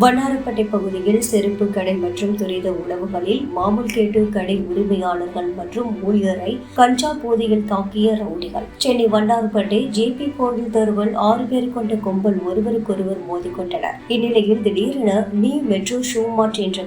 வண்ணாரப்பேட்டை பகுதியில் செருப்பு கடை மற்றும் துரித உணவுகளில் மாமூல் கேட்டு கடை உரிமையாளர்கள் மற்றும் ஊழியரை கஞ்சா போதையில் தாக்கிய ரவுடிகள். சென்னை வண்ணாரப்பேட்டை ஜேபி கோவில் தெருவில் 6 பேர் கொண்ட கும்பல் ஒருவருக்கொருவர் மோதிக்கொண்டனர். இந்நிலையில் திடீரென நியூ மெட்ரோ ஷூ மார்ட் என்ற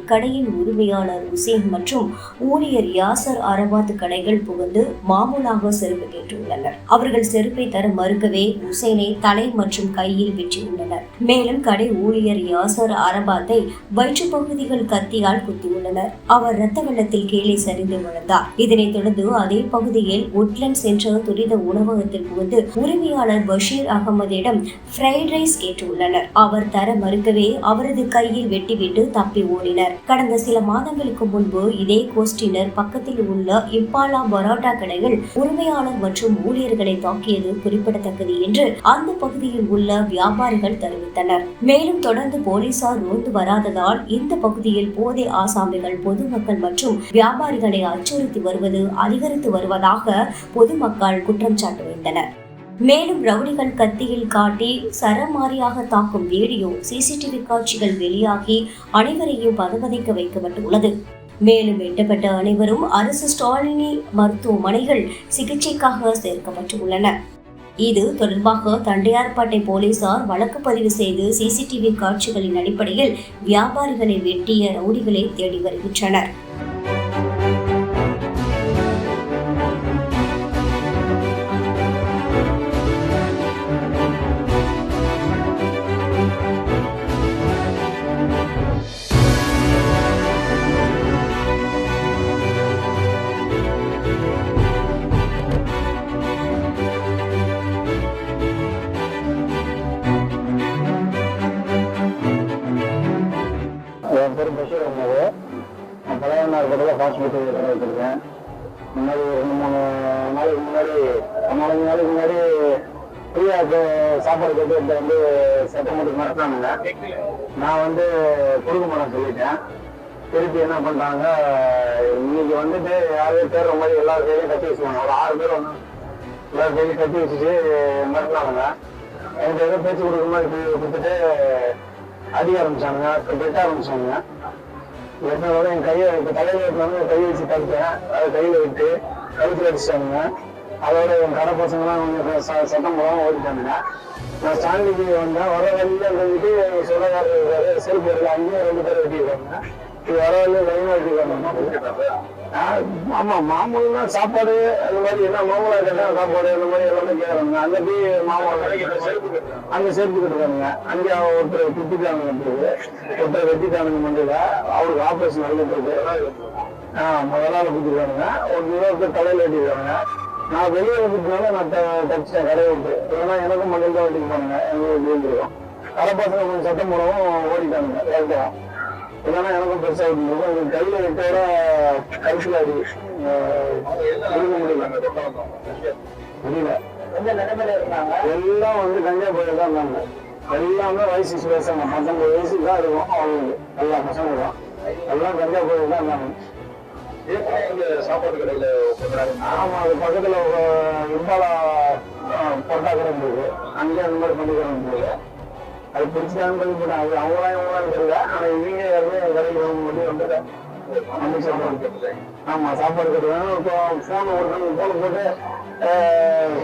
கடையின் உரிமையாளர் உசேன் மற்றும் ஊழியர் யாசர் அரபாத் கடைகள் புகுந்து மாமூலாக செருப்பு கேட்டுள்ளனர். அவர்கள் செருப்பை தர மறுக்கவே உசேனை தலை மற்றும் கையில் வெட்டியுள்ளனர். மேலும் கடை ஊழியர் யாசர் அரபாத்தை வயிற்று பகுதிகள் கத்தியால் குத்தியுள்ளனர். அவர் ரத்த வெள்ளத்தில் கீழே சரிந்து விழுந்தார். இதனைத் தொடர்ந்து அதே பகுதியில் உட்லண்ட்ஸ் என்ற துரித உணவகத்தில் புகுந்து உரிமையாளர் பஷீர் அகமதிடம் ஃப்ரைட் ரைஸ் கேட்டுள்ளனர். அவர் தர மறுக்கவே அவரது கையில் வெட்டிவிட்டு தப்பி ஓடினர். கடந்த சில மாதங்களுக்கு முன்பு இதே கோஷ்டினர் பக்கத்தில் உள்ள இம்பாலா பரோட்டா கடைகள் உரிமையாளர் மற்றும் ஊழியர்களை தாக்கியது குறிப்பிடத்தக்கது என்று அந்த பகுதியில் உள்ள வியாபாரிகள் தெரிவித்தனர். மேலும் தொடர்ந்து போலீசார் ரோந்து வராததால் இந்த பகுதியில் போதை ஆசாமிகள் பொதுமக்கள் மற்றும் வியாபாரிகளை அச்சுறுத்தி வருவது அதிகரித்து வருவதாக பொதுமக்கள் குற்றம் சாட்டுகின்றனர். மேலும் ரவுடிகள் கத்தியில் காட்டி சரமாரியாக தாக்கும் வீடியோ சிசிடிவி காட்சிகள் வெளியாகி அனைவரையும் பதவதைக்க வைக்கப்பட்டுள்ளது. மேலும் வெட்டப்பட்ட அனைவரும் அரசு ஸ்டாலினி மருத்துவமனைகள் சிகிச்சைக்காக சேர்க்கப்பட்டுள்ளனர். இது தொடர்பாக தண்டையார்பேட்டை போலீசார் வழக்கு பதிவு செய்து சிசிடிவி காட்சிகளின் அடிப்படையில் வியாபாரிகளை வெட்டிய ரவுடிகளை தேடி வருகின்றனர். என் பேர் பஷீர் அகமது. நான் பழையநாடுபட்டியில் ஃபாஸ்ட் ஃபுட் வச்சுருக்கேன். முன்னாடி 2-3 நாளைக்கு முன்னாடி ஃப்ரீயாக சாப்பாடு கேட்டு இந்த வந்து சட்டம் மட்டும் நடத்துனாங்க. நான் வந்து கொடுக்க மாட்டேன் சொல்லிட்டேன். திருப்பி என்ன பண்ணுறாங்க, இன்னைக்கு வந்துட்டு யாரும் தேடுற மாதிரி எல்லா கையிலையும் கட்டி வச்சுருவாங்க. ஒரு 6 பேர் வந்து எல்லா கையிலையும் கட்டி வச்சுட்டு நடத்துனாங்க. எனக்கு ஏதோ பேச்சு கொடுக்குற மாதிரி கொடுத்துட்டு அடிக்க ஆரம்பிச்சானுங்க, வெட்ட ஆரம்பிச்சானுங்க. வெட்டினதோட என் கையை இப்போ தலையில் வெட்டினாலும் என் கையை வச்சு தடுத்தேன். அதை கையில் விட்டு கழுத்தில் அடிச்சிட்டானுங்க. அதோட என் கடை பசங்களாம் கொஞ்சம் சட்டம் போடாமல் ஓடிட்டானுங்க. நான் ஸ்டாண்டிக்கு வந்தேன். வர வழியில் இருந்துட்டு சொந்தக்காரர் இருக்காரு, செல்ஃப் இருக்கு, அங்கேயும் 2 பேர் வெட்டிருக்காங்க. இது வர வழியில் லைனாக வெட்டிருக்காங்க. ஆமாம், மாமூலுன்னா சாப்பாடு அந்த மாதிரி என்ன மாமூலாக கேட்டால் சாப்பாடு அந்த மாதிரி எல்லாமே கேட்குறாங்க. அந்த போய் மாமூலாக அங்கே சேர்த்து இருக்கானுங்க. அங்கே ஒருத்தர் குத்திட்டானுங்க, ஒருத்தர் வெட்டிட்டானுங்க மண்டியில். அவருக்கு ஆப்ரேஷன் நடந்துட்டு இருக்கு. முதலாள குத்திருக்கானுங்க. ஒருத்தர் தலையில் வெட்டிருக்காங்க. நான் வெளியே வந்துட்டனால நான் தப்பிச்சிட்டேன் கடையை விட்டு. ஏன்னா எனக்கும் மண்டியில் தான் வெட்டிருப்பானுங்க. எங்களுக்கு விழுந்துருக்கோம். கடை பசங்க கொஞ்சம் சட்டம் போடவும் ஓடிட்டானுங்க. கரெக்டாக இல்லைன்னா எனக்கும் பெருசாக விட்டுருக்கும். எங்களுக்கு கையில் வெட்டோட கழுத்தில் அடி முடியல. எல்லாம் வந்து கஞ்சா போய் தான் இருந்தாங்க. எல்லாமே வயசு வயசாங்க, 19 வயசுக்கு தான் இருக்கும் அவங்களுக்கு. எல்லா பசங்க தான் எல்லாம் கஞ்சா போய் தான் இருந்தாங்க. சாப்பாட்டு கடையில் ஆமாம், அது பக்கத்தில் இம்பாலா பொட்டா கடை இருந்தது. அங்கேயே அந்த மாதிரி பண்ணிக்கிற இருந்தது. அது பிடிச்சிட்டான்னு சொல்லி போட்டேன். அது அவங்களாம் தெரியல. ஆனால் இவங்க யாருமே கடைக்கு மட்டும் வந்துட்டேன். ஆமா, சாப்பாடு கட்டுவேன். இப்போ ஃபோன் போட்டு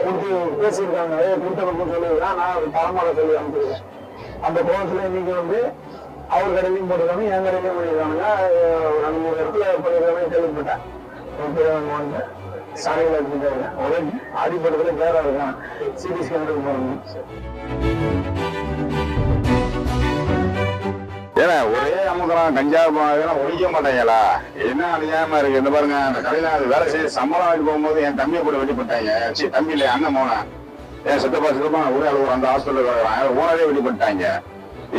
கொடுத்து பேசியிருக்காங்க. கொடுத்தனுப்புன்னு சொல்லியிருக்கேன். நான் தரமாக சொல்லி அனுப்பிடுவேன். அந்த கோபத்தில் இன்னைக்கு வந்து அவர் கடையிலையும் போட்டிருக்காங்க, என் கடையிலையும் பண்ணியிருக்காங்க. 2-3 இடத்துல பண்ணியிருக்காங்க கேள்விப்பட்டேன். சாலையில் எடுத்துட்டாங்க. ஒரே அடிப்படத்தில் கேராக இருக்கான். சிடி ஸ்கேனுக்கு போகணும். ஏன்னா ஒரே அமுக்கிறோம், கஞ்சா ஒழிக்க மாட்டாங்களா? என்ன அநியாயமா இருக்கு. இந்த பாருங்க, அந்த கடையில அது வேலை செய்ய சம்பளம் வாங்கி போகும்போது என் தம்பியை கூட வெட்டிப்பட்டாங்க. தம்பி இல்லை, அண்ணன் போனேன். என் சித்தப்பா ஒரே அளவு அந்த ஹாஸ்பிட்டல் ஓனரே வெட்டிப்பட்டாங்க.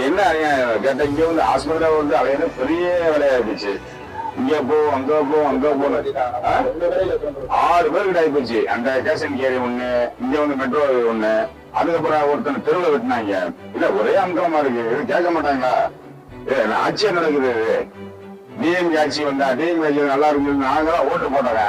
என்ன அநியாயம் கேட்ட. இங்க வந்து ஹாஸ்பிட்டல வந்து அலையில பெரிய வேலையா இருந்துச்சு. இங்க போ அங்க போ 6 பேருக்கு ஆகி போச்சு. அந்த கேஷன் கேரி ஒண்ணு, இங்க வந்து மெட்ரோ ஒண்ணு, அதுக்கப்புறம் ஒருத்தன் தெருவில் வெட்டினாங்க. இல்ல ஒரே அமுக்கமா இருக்கு. இது கேட்க மாட்டாங்களா? ஆட்சியா நடக்குது. டிஎம்கே ஆட்சி வந்தா டிஎம்கே ஆட்சி நல்லா இருக்கு. நாங்களாம் ஓட்டு போட்டோங்க,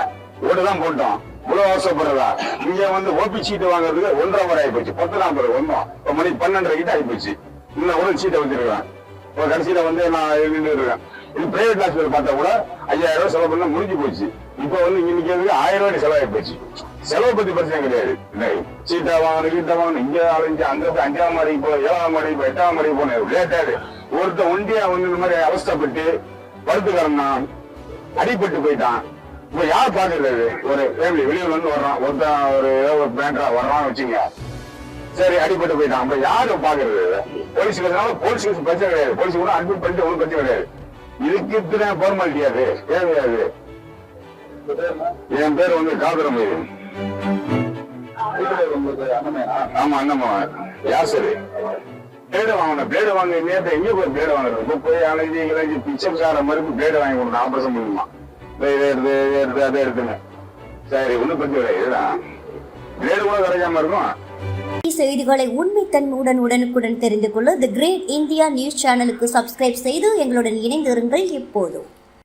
ஓட்டு தான் போட்டோம். இவ்வளவு அவசரப்படுறதா? இங்க வந்து ஓபி சீட்டு வாங்குறதுக்கு 1.5 மணி ஆகி போச்சு. 10 நாள் ஒன்றும் இப்போ மணி 12:30 கிட்ட ஆகி போச்சு. இன்னும் ஒரு சீட்டை வச்சிருக்கான். இப்போ கடைசியில வந்து நான் நின்று இருக்கேன். இது பிரைவேட் ஹாஸ்பிட்டல் பார்த்தா கூட 5000 ரூபாய் செலவு பண்ணா முடிஞ்சு போச்சு. இப்போ வந்து இங்க நிக்கிறதுக்கு 1000 ரூபாய் செலவாகி போச்சு. செலவு பத்தி பிரச்சனை கிடையாது. சீட்டா வாங்கணும் கீட்டா வாங்கணும், இங்க அலைஞ்சு அங்க போய் 5ஆம் மாடிக்கு போ, 7ஆம் மாடிக்கு போ, 8ஆம் மாடிக்கு போனேன் லேட்டாது. ஒருத்தன் ஒண்டியா வந்து இந்த மாதிரி அவஸ்தைப்பட்டு படுத்துக்கிறன்னா அடிபட்டு போயிட்டான். இப்ப யார் பாக்குறது? ஒரு ஃபேமிலி வெளியூர்ல இருந்து வர்றான், ஒருத்தன் ஒரு ஏதோ ஒரு பேண்டா வர்றான்னு வச்சுங்க, சரி அடிபட்டு போயிட்டான். அப்ப யாரு பாக்குறது? போலீஸ் கேஸ்னால போலீஸ் கேஸ் பிரச்சனை கிடையாது. போலீஸ் கூட அட்மிட் பண்ணிட்டு ஒன்றும் பிரச்சனை கிடையாது. இதுக்கு இத்தனை ஃபார்மாலிட்டி அது தேவையாது. என் பேர் வந்து காதரம். ஆமா அண்ணம்மா யாசரு. பிளேடு வாங்கணும். பிளேடு வாங்க நேரத்தை எங்க போய் பிளேடு வாங்குறது? இப்ப போய் அலைஞ்சி பிச்சைக்கார மறுப்பு பிளேடு வாங்கி கொடுக்கணும். ஆபரேஷன் பண்ணுமா இதை எடுத்து அதை எடுத்துங்க. சரி ஒன்றும் பிரச்சனை கிடையாது. பிளேடு கூட கிடைக்காம இருக்கும். செய்திகளை உண்மைத்தன்மையுடன் உடனுக்குடன் தெரிந்து கொள்ள தி கிரேட் இந்தியா நியூஸ் சேனலுக்கு சப்ஸ்கிரைப் செய்து எங்களுடன் இணைந்திருங்கள் எப்போதும்.